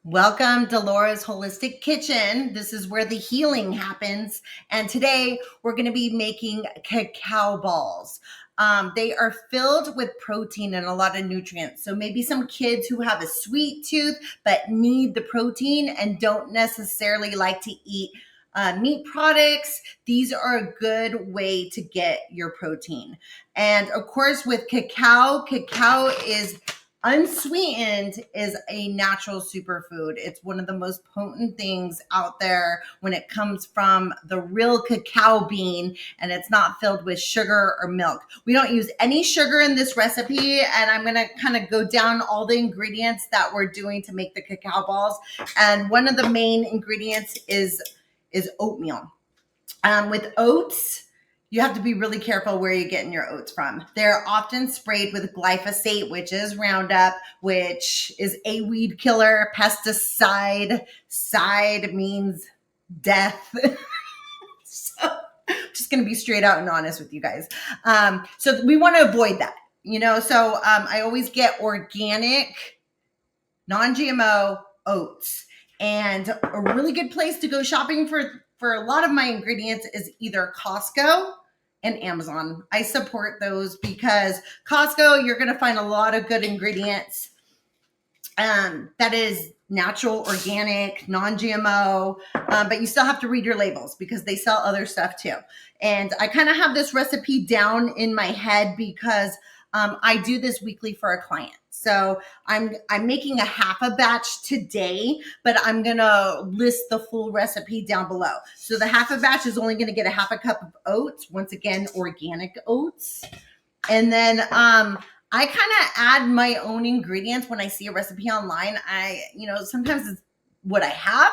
Welcome to Laura's Holistic Kitchen. This is where the healing happens. And today we're going to be making cacao balls. They are filled with protein and a lot of nutrients. So maybe some kids who have a sweet tooth but need the protein and don't necessarily like to eat meat products, these are a good way to get your protein. And of course, with cacao is unsweetened, is a natural superfood. It's one of the most potent things out there when it comes from the real cacao bean, and it's not filled with sugar or milk. We don't use any sugar in this recipe, and I'm going to kind of go down all the ingredients that we're doing to make the cacao balls. And one of the main ingredients is oatmeal. With oats, you have to be really careful where you're getting your oats from. They're often sprayed with glyphosate, which is Roundup, which is a weed killer, pesticide. Side means death. So I'm just going to be straight out and honest with you guys. So we want to avoid that, so I always get organic, non-GMO oats. And a really good place to go shopping for a lot of my ingredients is either Costco and Amazon. I support those because Costco, you're going to find a lot of good ingredients that is natural, organic, non-GMO, but you still have to read your labels because they sell other stuff too. And I kind of have this recipe down in my head because I do this weekly for a client. So I'm making a half a batch today, but I'm going to list the full recipe down below. So the half a batch is only going to get a half a cup of oats, once again, organic oats. And then I kind of add my own ingredients when I see a recipe online. Sometimes it's what I have.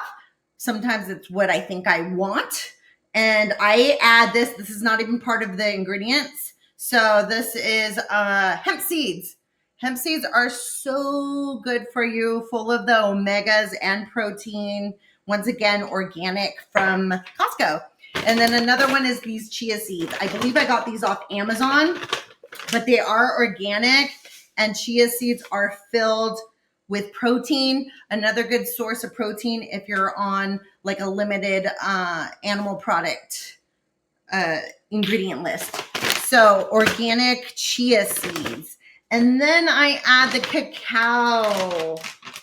Sometimes it's what I think I want. And I add this. This is not even part of the ingredients. So this is hemp seeds. Hemp seeds are so good for you, full of the omegas and protein. Once again, organic from Costco. And then another one is these chia seeds. I believe I got these off Amazon, but they are organic, and chia seeds are filled with protein. Another good source of protein if you're on like a limited animal product ingredient list. So organic chia seeds. And then I add the cacao.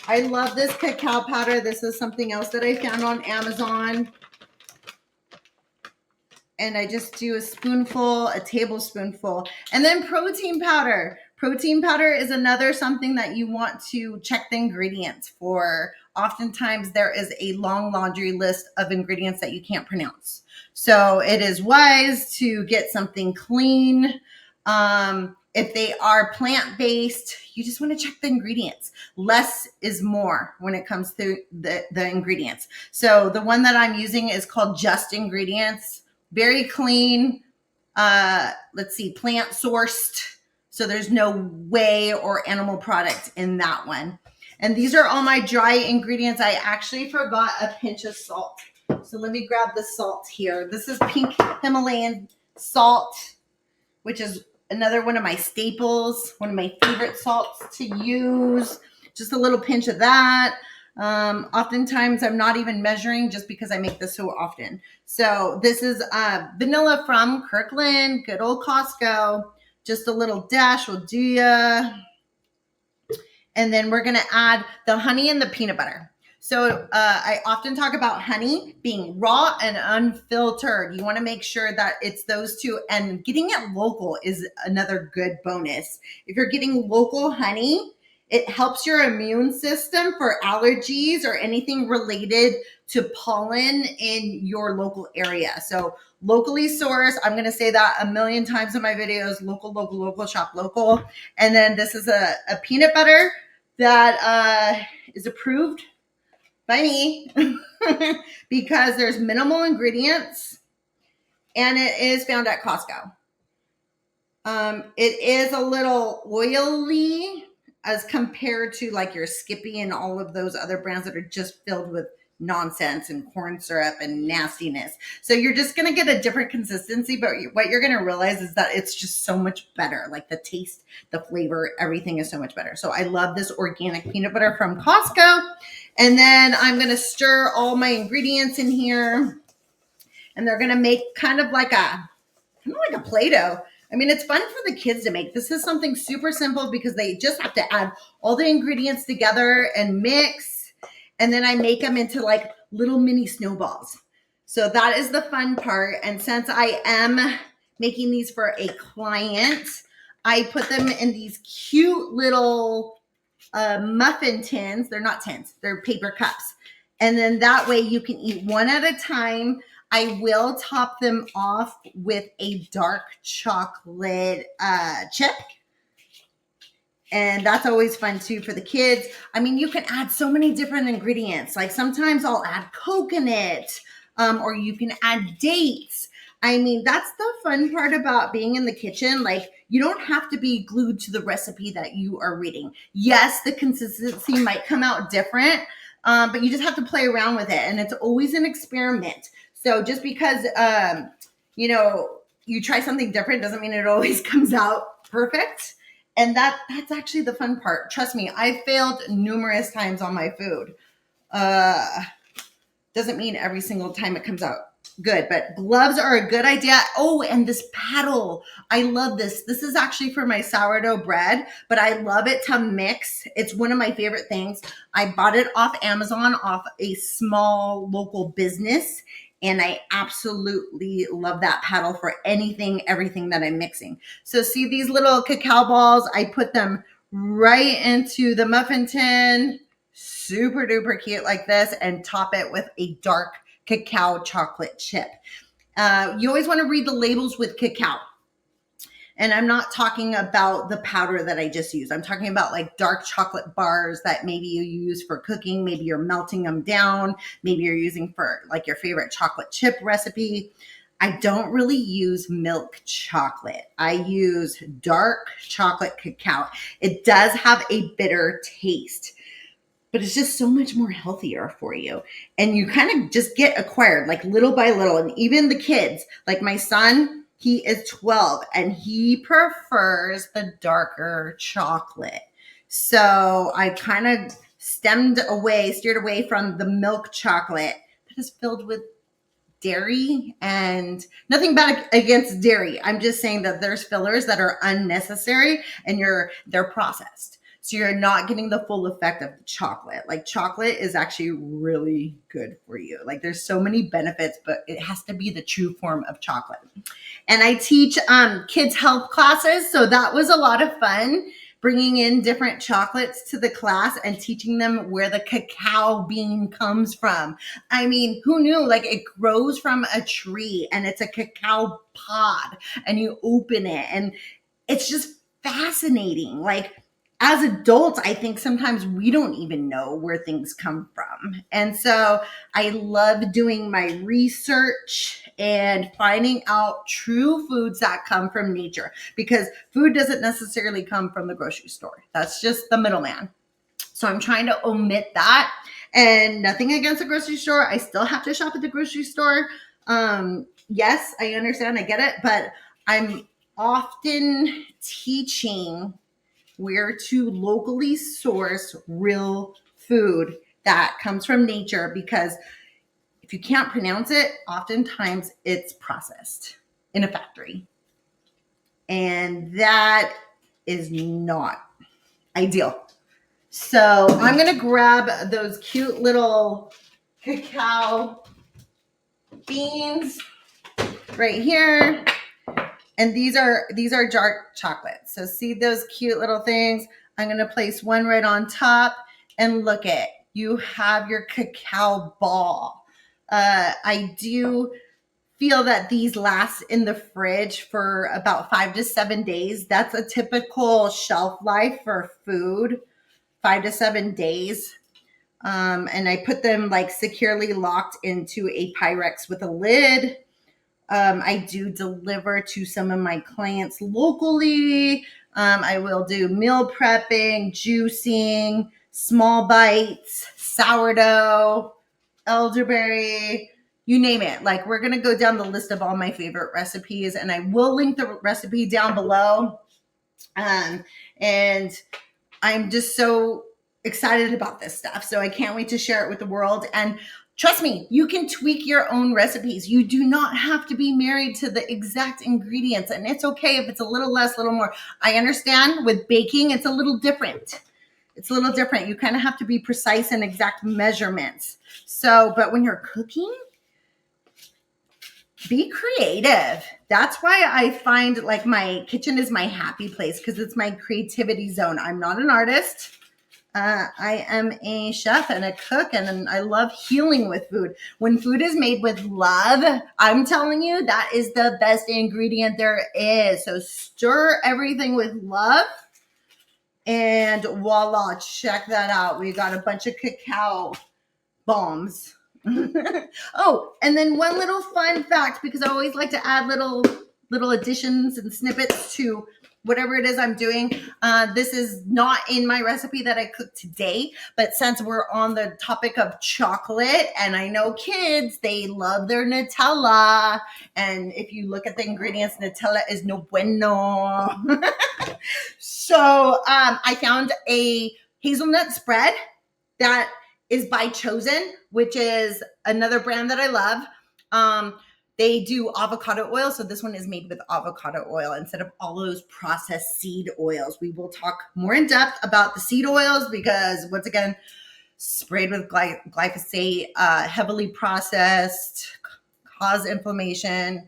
I love this cacao powder. This is something else that I found on Amazon. And I just do a tablespoonful. And then protein powder. Protein powder is another something that you want to check the ingredients for. Oftentimes there is a long laundry list of ingredients that you can't pronounce. So it is wise to get something clean. If they are plant-based, you just want to check the ingredients. Less is more when it comes to the ingredients. So the one that I'm using is called Just Ingredients. Very clean. Plant sourced. So there's no whey or animal product in that one. And these are all my dry ingredients. I actually forgot a pinch of salt. So let me grab the salt here. This is pink Himalayan salt, which is another one of my staples, one of my favorite salts to use. Just a little pinch of that. Oftentimes I'm not even measuring just because I make this so often. So this is vanilla from Kirkland, good old Costco. Just a little dash will do ya. And then we're going to add the honey and the peanut butter. So I often talk about honey being raw and unfiltered. You want to make sure that it's those two. And getting it local is another good bonus. If you're getting local honey, it helps your immune system for allergies or anything related to pollen in your local area. So locally sourced, I'm going to say that a million times in my videos, local, shop local. And then this is a peanut butter that is approved by me because there's minimal ingredients and it is found at Costco. It is a little oily as compared to like your Skippy and all of those other brands that are just filled with nonsense and corn syrup and nastiness. So you're just going to get a different consistency, but what you're going to realize is that it's just so much better. Like the taste, the flavor, everything is so much better. So I love this organic peanut butter from Costco. And then I'm going to stir all my ingredients in here, and they're going to make kind of like a Play-Doh. I mean, it's fun for the kids to make. This is something super simple because they just have to add all the ingredients together and mix. And then I make them into like little mini snowballs. So that is the fun part. And since I am making these for a client, I put them in these cute little muffin tins. They're not tins, they're paper cups. And then that way you can eat one at a time. I will top them off with a dark chocolate chip. And that's always fun too for the kids. I mean, you can add so many different ingredients. Like sometimes I'll add coconut, or you can add dates. I mean, that's the fun part about being in the kitchen. Like, you don't have to be glued to the recipe that you are reading. Yes, the consistency might come out different, but you just have to play around with it. And it's always an experiment. So just because, you try something different doesn't mean it always comes out perfect. And that's actually the fun part. Trust me, I failed numerous times on my food. Doesn't mean every single time it comes out good, but gloves are a good idea. Oh, and this paddle. I love this. This is actually for my sourdough bread, but I love it to mix. It's one of my favorite things. I bought it off Amazon, off a small local business, and I absolutely love that paddle for everything that I'm mixing. So see these little cacao balls? I put them right into the muffin tin, super duper cute like this, and top it with a dark cacao chocolate chip. You always want to read the labels with cacao. And I'm not talking about the powder that I just used. I'm talking about like dark chocolate bars that maybe you use for cooking. Maybe you're melting them down. Maybe you're using for like your favorite chocolate chip recipe. I don't really use milk chocolate. I use dark chocolate cacao. It does have a bitter taste, but it's just so much more healthier for you. And you kind of just get acquired like little by little. And even the kids, like my son, he is 12 and he prefers the darker chocolate. So I kind of steered away from the milk chocolate that is filled with dairy, and nothing bad against dairy. I'm just saying that there's fillers that are unnecessary and they're processed. So you're not getting the full effect of the chocolate. Like chocolate is actually really good for you. Like there's so many benefits, but it has to be the true form of chocolate. And I teach kids health classes. So that was a lot of fun, bringing in different chocolates to the class and teaching them where the cacao bean comes from. I mean, who knew? Like it grows from a tree and it's a cacao pod and you open it and it's just fascinating. Like as adults, I think sometimes we don't even know where things come from. And so I love doing my research and finding out true foods that come from nature, because food doesn't necessarily come from the grocery store. That's just the middleman. So I'm trying to omit that. And nothing against the grocery store. I still have to shop at the grocery store. Yes, I understand. I get it. But I'm often teaching where to locally source real food that comes from nature, because if you can't pronounce it, oftentimes it's processed in a factory. And that is not ideal. So I'm going to grab those cute little cacao beans right here. And these are dark chocolate. So see those cute little things? I'm going to place one right on top, and look at, you have your cacao ball. I do feel that these last in the fridge for about 5 to 7 days. That's a typical shelf life for food, 5 to 7 days. And I put them like securely locked into a Pyrex with a lid. I do deliver to some of my clients locally. I will do meal prepping, juicing, small bites, sourdough, elderberry, you name it. Like we're going to go down the list of all my favorite recipes, and I will link the recipe down below. And I'm just so excited about this stuff. So I can't wait to share it with the world. And trust me, you can tweak your own recipes. You do not have to be married to the exact ingredients. And it's okay if it's a little less, a little more. I understand with baking, it's a little different. It's a little different. You kind of have to be precise in exact measurements. So, but when you're cooking, be creative. That's why I find like my kitchen is my happy place, because it's my creativity zone. I'm not an artist. I am a chef and a cook, and I love healing with food. When food is made with love, I'm telling you, that is the best ingredient there is. So stir everything with love, and voila, check that out. We got a bunch of cacao bombs. Oh, and then one little fun fact, because I always like to add little additions and snippets to whatever it is I'm doing. This is not in my recipe that I cooked today, but since we're on the topic of chocolate, and I know kids, they love their Nutella. And if you look at the ingredients, Nutella is no bueno. So I found a hazelnut spread that is by Chosen, which is another brand that I love. They do avocado oil. So this one is made with avocado oil instead of all those processed seed oils. We will talk more in depth about the seed oils because, once again, sprayed with glyphosate, heavily processed, cause inflammation.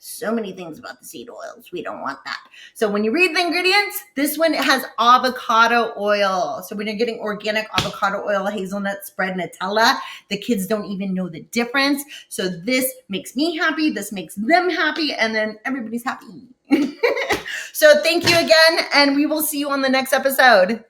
So many things about the seed oils. We don't want that. So when you read the ingredients, this one has avocado oil. So when you're getting organic avocado oil, hazelnut spread, Nutella, the kids don't even know the difference. So this makes me happy. This makes them happy. And then everybody's happy. So thank you again. And we will see you on the next episode.